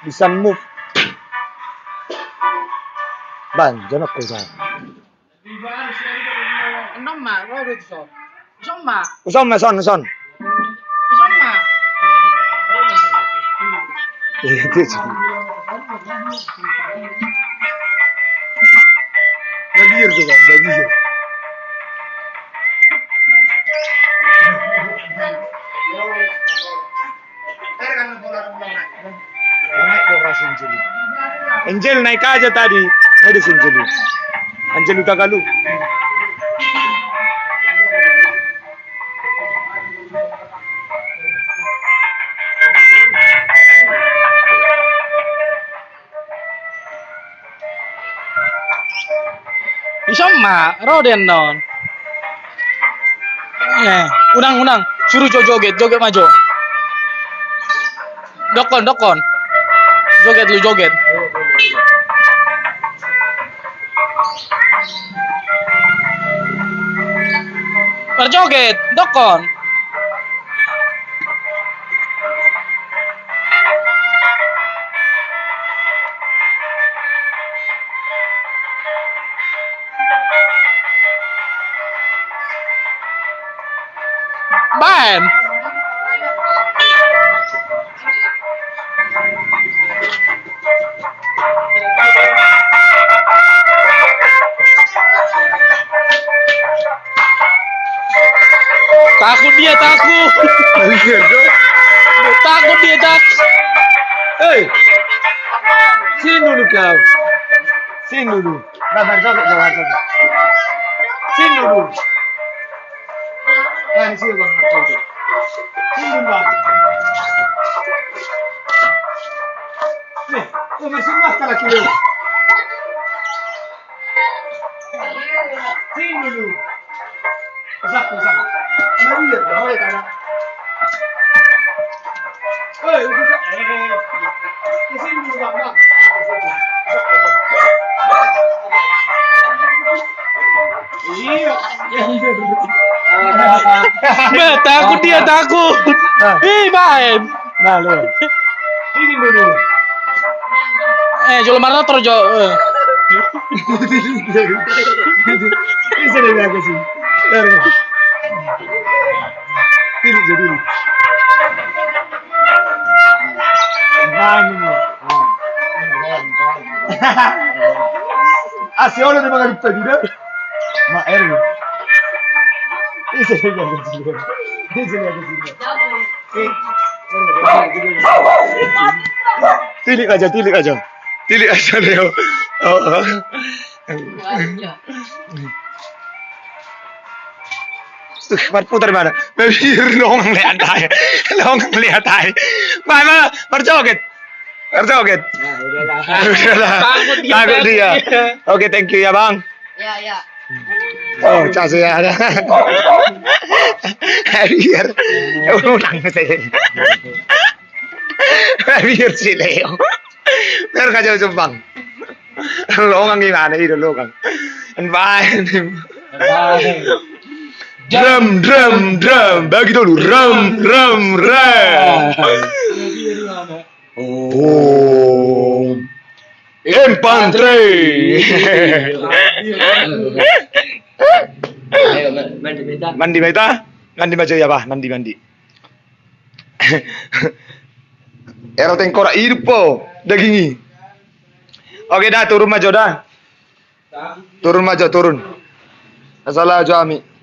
Bisa move. Ban, jangan kau sah. Insomma, proprio ti so. Insomma, Son. insomma. Nagir tuh kan, nagir. Naik boras Angeli. Angel naik aja tadi. Ada Angeli. Angel udah galuh. Insomma, Roden non. Unang. Suruh joget maju. Dokon. Joget. Berjoget, dokon. Ban. Takut dia. Nagir tuh. Takut dia. Hei. Sini dulu kau. Sini dulu. Gambar joget. Sini dulu. Nah, di sini bang. Sini dulu bang. Nih, kau masih makan lagi dulu. Sini dulu. Pesak. Nagir dong, oleh karena. Hei, bisa. Di sini dulu bang. Iya. Takut dia. Ih, main. Nah, lu. Ini dulu. Jual marah terjo. Ini sini aku sih. Jadi. Asiolo di magari pedire. Ma Erwin. Ini sini aku sih. Tilik aja Leo. Mar putar mana? Bebir long lihat ay. Mana? Berjoget. Udahlah. Takut dia. Oke, thank you ya, Bang. Ya. Oh, casu ya. Biar ulang saya. Biar si Leo. Biar kacau Jepang. Longang gimana itu longang. And bye. Drum. Bagi dulu. Rum. Oh. Infantry. Ayo, mandi beta. Mandi baju ya, Pak. Mandi. Era tengkorak hidup po. Dagingi. Oke dah, turun maju dah. Turun. Masalah Jami.